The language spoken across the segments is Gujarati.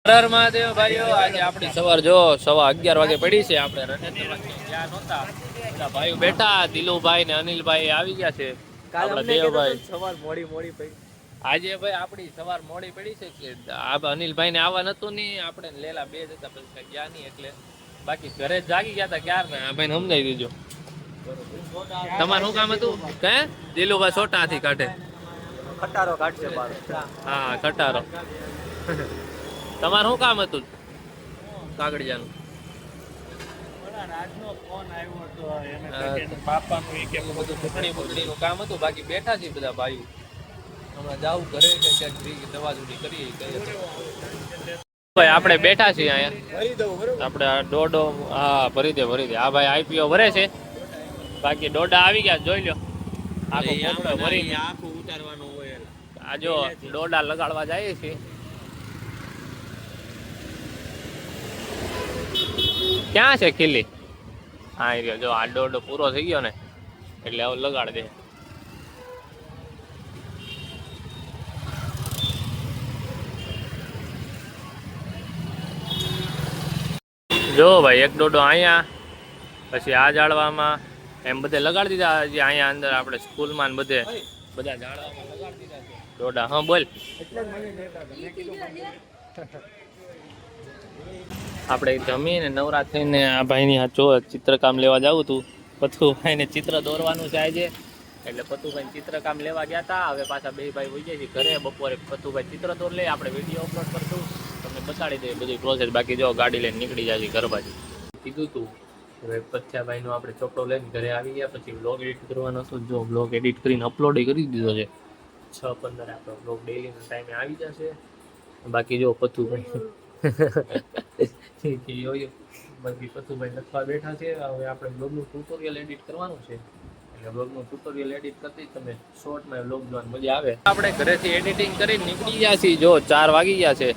હર મહાદેવ ભાઈઓ, આજે આપણી સવાર જો 11:15 વાગે પડી છે. આપણે રણેન્દ્રવાસી જ્યાં નહોતા બધા ભાઈઓ બેઠા. દિલુભાઈ ને અનિલભાઈ આવી ગયા છે. આપણા દેવભાઈ સવાર મોડી પડી. આજે ભાઈ આપણી સવાર મોડી પડી છે કે અનિલભાઈ ને આવવા નતું નહીં. આપણે લેલા બે જ હતા, પછી ગયા નહીં એટલે બાકી ઘરે જાગી ગયા હતા ક્યાર ને. આ ભાઈને સમજાવી દીજો. તમારું શું કામ હતું? હે દિલુભાઈ છોટાથી કાઢે ખટારો કાઢશે. હા ખટારો. તમારું શું કામ હતું કાગડિયાનું? કામ હતું. બાકી બેઠા છે બધા ભાઈઓ. હમણાં જાવું ઘરે કે ક્યાંક દવા જુડી કરીએ. ભાઈ આપણે બેઠા છીએ અહીંયા. આપણે દોડો હા ભરી દે. આ ભાઈ આઈપીઓ ભરે છે. બાકી દોડા આવી ગયા જોઈ લો. આખો ભરી આખું ઉતારવાનું હોય. આ જો દોડા લગાડવા જાય છે. ક્યાં છે ખીલી? હા એ જો આ દોડો પૂરો થઈ ગયો ને એટલે હવે લગાડ દે. જો ભાઈ એક દોડો અહીંયા, પછી આ જાળવામાં એમ બધે લગાડી દીધા. જે અહીંયા અંદર આપણે સ્કૂલમાં બધે બધા જાળવામાં લગાડી દીધા છે દોડા. હા બોલ. આપણે જમીને નવરા થઈને આ ભાઈની જો ચિત્રકામ લેવા જવું હતું. પતુભાઈને ચિત્ર દોરવાનું છે આજે, એટલે પતુભાઈ ચિત્રકામ લેવા ગયા હતા. હવે પાછા બે ભાઈ વહી જાય છે ઘરે. બપોરે પતુભાઈ ચિત્ર દોર લે, આપણે વિડીયો અપલોડ કરશું, તમને બતાડી દઈએ બધી પ્રોસેસ. બાકી જો ગાડી લઈને નીકળી જાય છે ઘર બાજુ. કીધું તું હવે પથ્યાભાઈનો આપણે ચોપડો લઈને ઘરે આવી ગયા. પછી બ્લોગ એડિટ કરવાનો હતો. જો બ્લોગ એડિટ કરીને અપલોડ કરી દીધો છે. 6:15 આપણો બ્લોગ ડેઈલીના ટાઈમે આવી જશે. બાકી જો પતુભાઈ બાકી પતુભાઈ લખવા બેઠા છે. હવે આપણે બ્લોગનું ટ્યુટોરિયલ એડિટ કરવાનું છે, એટલે બ્લોગનું ટ્યુટોરિયલ એડિટ કરતી તમે શોર્ટમાં બ્લોગ જોવાની મજા આવે. આપણે ઘરેથી એડિટિંગ કરીને નીકળી ગયા છીએ. જો 4 વાગી ગયા છે.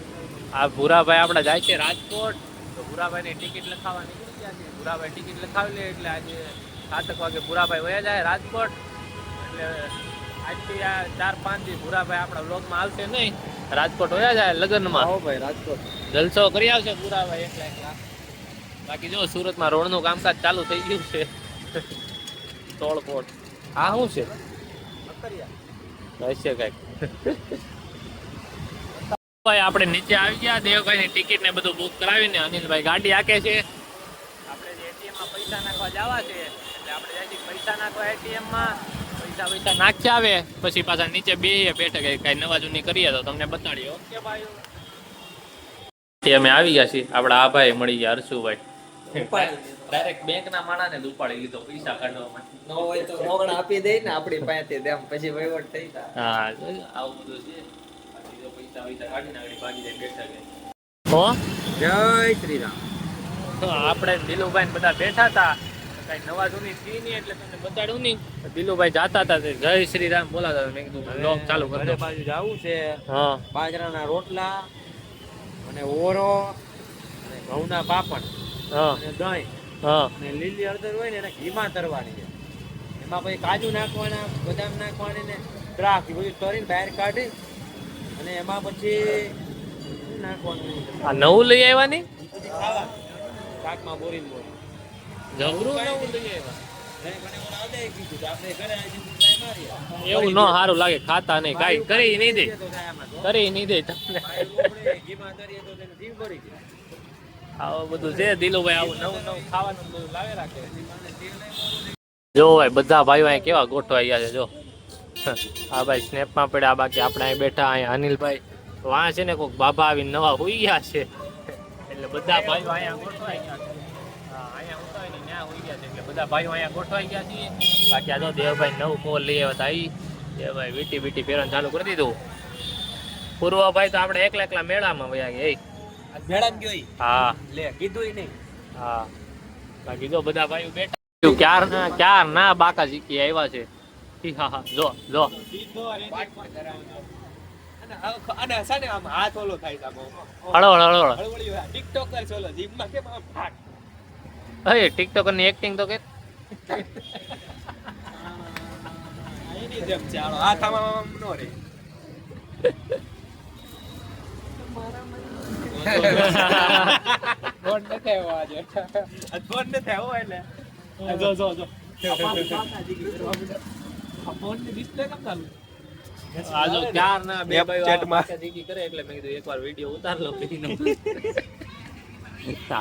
આ ભૂરાભાઈ આપણા જાય છે રાજકોટ. તો ભૂરાભાઈની ટિકિટ લખાવવા નીકળી ગયા છે. ભૂરાભાઈ ટિકિટ લખાવી લે એટલે આજે 7 વાગે ભૂરાભાઈ વયા જાય રાજકોટ. એટલે આજથી આ 4-5 દી ભૂરાભાઈ આપણા બ્લોગમાં આવશે નહીં. રાજકોટ વયા જાય લગ્નમાં. ભાઈ રાજકોટ જલસો કરી આવશે ભૂરાભાઈ એકલા. બાકી જો સુરતમાં રોડનું કામકાજ ચાલુ થઈ ગયું છે. તોડફોડ. આ શું છે હશે કઈક. ભાઈ આપણે નીચે આવી ગયા. દેવભાઈની ટિકિટ ને બધું બુક કરાવીને અનિલભાઈ ગાડી હાકે છે. આપણે જે એટીએમમાં પૈસા નાખવા જવા છે એટલે આપણે જાય પૈસા નાખવા એટીએમમાં. પૈસા નાખ્યા આવે પછી પાછા નીચે બેઠે કઈ નવા જૂની કરીએ તો તમને બતાડીએ. ઓકે ભાઈ અમે આવી ગયા છીએ. આપડા આ ભાઈ મળી ગયા હર્ષુભાઈ. ડાયરેક્ટ બેંકના માણાને જ ઉપાડી લીધો પૈસા કાઢવામાં. ન હોય તો મોગણ આપી દે ને આપણી પાસેથી દેમ પછી વહીવટ થઈ જાય. હા આવું બધું છે. પૈસા કાઢીને આગળ ભાગી જાય બેઠા ગયા. હો જય શ્રી રામ. આપણે દિલુભાઈ બધા બેઠા હતા. કઈ નવા જૂની થઈ નહીં એટલે તમને બતાડ્યું નહીં. દિલુભાઈ જાતા હતા જય શ્રી રામ બોલાતા. મેં કીધું બ્લોગ ચાલુ કરી દો. બાજુ જવું છે. હા બાજરાના રોટલા અને ઓરો અને ઘઉંના પાપડ અને દહીં અને લીલી હળદર હોય ને એને ઘીમાં તરવાની છે. એમાં પછી કાજુ નાખવાના, બદામ નાખવાની ને દ્રાક્ષ બધું તરીને બહાર કાઢી અને એમાં પછી નાખવાનું. આ નવું લઈ આવવાની શાકમાં બોરી જબરું નવું લઈ આવ્યા. એવું ન સારું લાગે ખાતા નહીં. કાંઈ કરી નહીં દે તમને. આવું બધું છે દિલુભાઈ. આવું નવું ખાવાનું બધું લાવે રાખે. જો ભાઈ બધા ભાઈઓ અહીંયા કેવા ગોઠવાઈ ગયા છે. જો આ ભાઈ સ્નેપમાં પડ્યા. બાકી આપણે અહીં બેઠા. અહીંયા અનિલભાઈ વાં છે ને કોઈક બાબા આવીને નવા હોઈ ગયા છે. એટલે બધા ભાઈઓ અહીંયા ગોઠવાઈ ગયા છે. બધા ભાઈઓ અહીંયા ગોઠવાઈ ગયા છીએ. બાકી આ તો દેવભાઈ નવું મોલ લઈ આવ્યા હતા. દેવભાઈ વીટી ફેરવાનું ચાલુ કરી દીધું. પૂર્વભાઈ તો આપણે એકલા મેળામાં વયા ગયા. મેળા ગયો. હા લે કીધું નહીં. હા બાકી જો બધા ભાઈઓ બેઠા. ક્યાર ના બાકા શીખી આવ્યા છે. હા જો અને સાને આમ હાથ ઓલો થાય છે. હળવળ ટિકટોકર છે ઓલો જીમમાં કેમ આમ હાથ. અરે ટિકટોકર ની એક્ટિંગ તો કે એની જેમ ચાલો હાથ આમ નો રે. ફોન નથી આવ્યો આજે. ફોન ને થયો એટલે જો. આ ફોનની ડિસ્પ્લે કેમ ચાલુ? આજો ચાર ના બે ભાઈ ચેટમાં. દીકી કરે એટલે મેં કીધું એકવાર વિડિયો ઉતાર લો બેનો.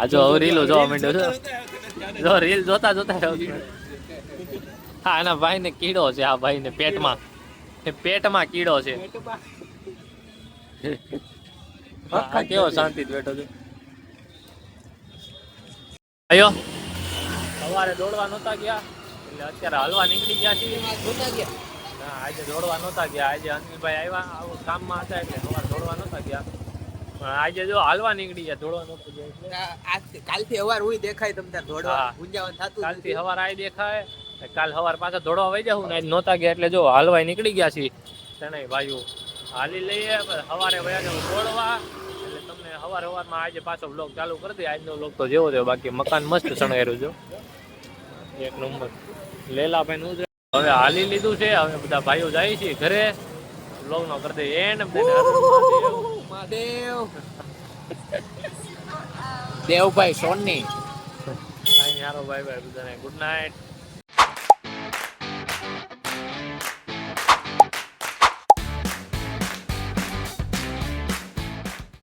આજો હવે રીલો જોવા માંડ્યો છે. જો રીલ જોતા હા એના ભાઈ ને કીડો છે. આ ભાઈ ને પેટમાં કીડો છે. હા કેવો શાંતિ બેઠો છે. આયો સવારે દોડવા નહોતા ગયા એટલે અત્યારે હલવા નીકળી ગયા છીએ. હા આજે દોડવા નહોતા ગયા. આજે અનિલભાઈ આવ્યા આવું કામમાં હતા એટલે સવારે દોડવા નહોતા ગયા. પણ આજે જો હાલવા નીકળી ગયા. દોડવા નહોતું ગયા એટલે કાલથી હવાર હું દેખાય તમ તાર દોડવા હા. ગુંજાવન થાતું કાલથી સવાર આવી દેખાય. કાલ સવાર પાછા દોડવા વહી જાઉં ને આજ નહોતા ગયા એટલે જો હાલવાય નીકળી ગયા છીએ. તને ભાઈઓ હાલી લઈએ સવારે વયા જાઉં દોડવા એટલે તમને સવારમાં આજે પાછો બ્લોગ ચાલુ કરી દે. આજનો બ્લોગ તો જેવો થયો. બાકી મકાન મસ્ત શણગાર્યું છે એક નંબર. લેલાભાઈ નું હવે હાલી લીધું છે. હવે બધા ભાઈઓ જાય છે ઘરે. બ્લોગ નો કરી દે એન્ડ. મહાદેવ દેવભાઈ સોની ભાઈ બધાને ગુડ નાઇટ.